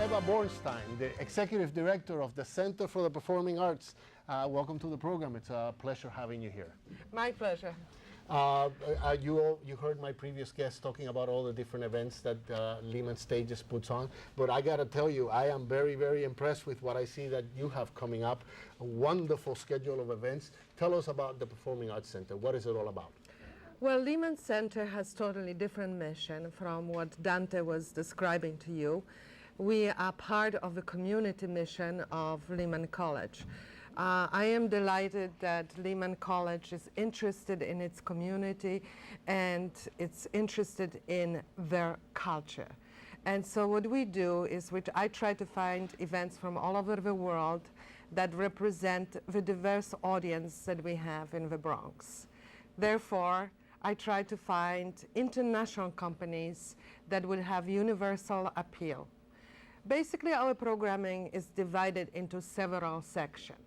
Eva Bornstein, the Executive Director of the Center for the Performing Arts. Welcome to the program. It's a pleasure having you here. My pleasure. You heard my previous guest talking about all the different events that Lehman Stages puts on, but I got to tell you, I am very, very impressed with what I see that you have coming up. A wonderful schedule of events. Tell us about the Performing Arts Center. What is it all about? Well, Lehman Center has totally different mission from what Dante was describing to you. We are part of the community mission of Lehman College. I am delighted that Lehman College is interested in its community and it's interested in their culture. And so what we do is I try to find events from all over the world that represent the diverse audience that we have in the Bronx. Therefore, I try to find international companies that will have universal appeal. Basically, our programming is divided into several sections.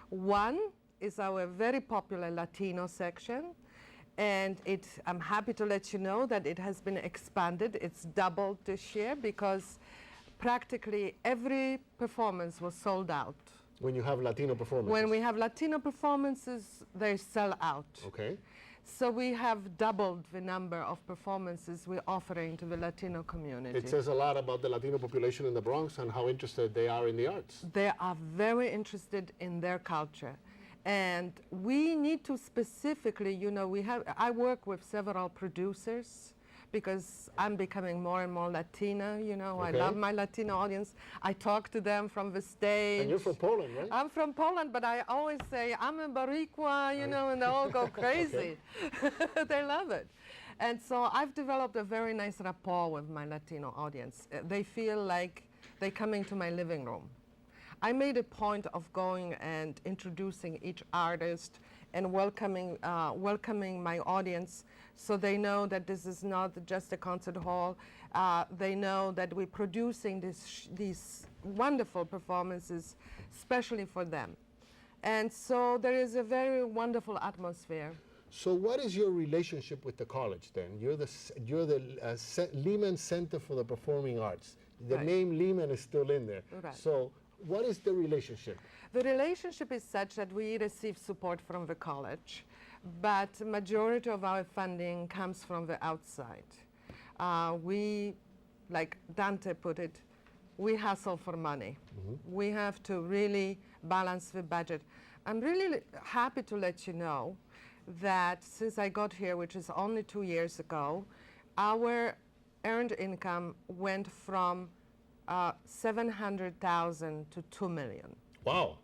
One is our very popular Latino section, and I'm happy to let you know that it has been expanded. It's doubled this year because practically every performance was sold out. When you have Latino performances? When we have Latino performances, they sell out. Okay. So we have doubled the number of performances we're offering to the Latino community. It says a lot about the Latino population in the Bronx and how interested they are in the arts. They are very interested in their culture. And we need to specifically, I work with several producers because I'm becoming more and more Latina, Okay. I love my Latino audience. I talk to them from the stage. And you're from Poland, right? I'm from Poland, but I always say, I'm a Boricua, and they all go crazy. They love it. And so I've developed a very nice rapport with my Latino audience. They feel like they're coming to my living room. I made a point of going and introducing each artist and welcoming my audience so they know that this is not just a concert hall. They know that we're producing these wonderful performances especially for them. And so there is a very wonderful atmosphere. So what is your relationship with the college then? You're the Lehman Center for the Performing Arts. The Right. name Lehman is still in there. Right. So what is the relationship? The relationship is such that we receive support from the college, but the majority of our funding comes from the outside. We, like Dante put it, we hustle for money. Mm-hmm. We have to really balance the budget. I'm really happy to let you know that since I got here, which is only 2 years ago, our earned income went from 700,000 to 2 million. Wow.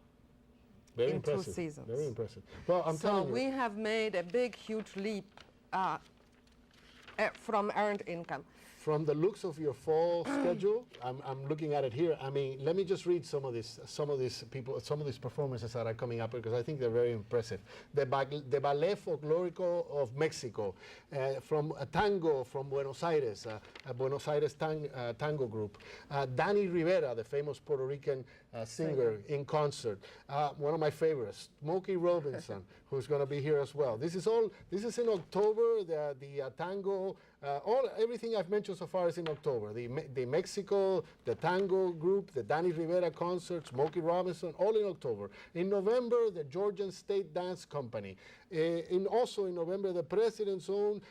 Very in impressive. 2 seasons. Very impressive. Well, I'm telling you. So we have made a big, huge leap from earned income. From the looks of your fall schedule, I'm looking at it here. I mean, let me just read some of these performances that are coming up because I think they're very impressive. The Ballet Folklorico of Mexico, from a tango from Buenos Aires, a Buenos Aires tango group. Danny Rivera, the famous Puerto Rican singer, in concert. One of my favorites, Smokey Robinson, who's going to be here as well. This is in October. The tango. Everything I've mentioned so far is in October. The Mexico, the tango group, the Danny Rivera concert, Smokey Robinson, all in October. In November, the Georgian State Dance Company. Also in November, the President's own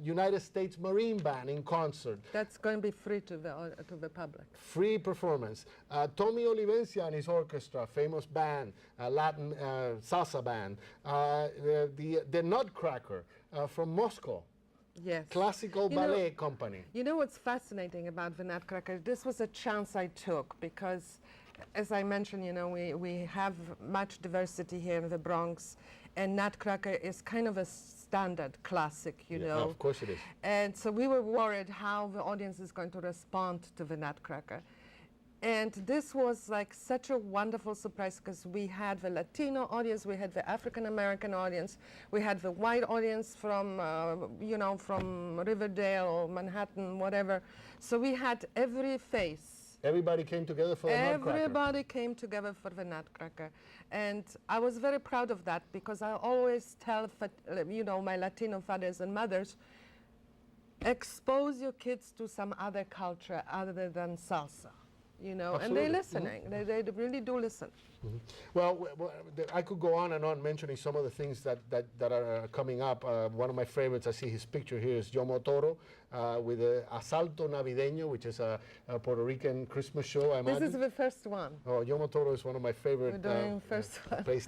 United States Marine Band in concert. That's going to be free to the public. Free performance. Tommy Olivencia and his orchestra, famous band, Latin salsa band. The Nutcracker from Moscow. Yes. Classical ballet company. You know what's fascinating about the Nutcracker? This was a chance I took because, as I mentioned, we have much diversity here in the Bronx, and Nutcracker is kind of a standard classic, you know. Of course it is. And so we were worried how the audience is going to respond to the Nutcracker. And this was like such a wonderful surprise because we had the Latino audience, we had the African American audience, we had the white audience from, from Riverdale or Manhattan, whatever. So we had every face. Everybody came together for the Nutcracker. Everybody came together for the Nutcracker. And I was very proud of that because I always tell, my Latino fathers and mothers, expose your kids to some other culture other than salsa. you know, and Absolutely. they're listening. They really do listen. Well, I could go on and on mentioning some of the things that are coming up. One of my favorites, I see his picture here, is Yomo Toro with the Asalto Navideño, which is a Puerto Rican Christmas show, I imagine. This is the first one. Oh, Yomo Toro is one of my favorite We're doing first one. plays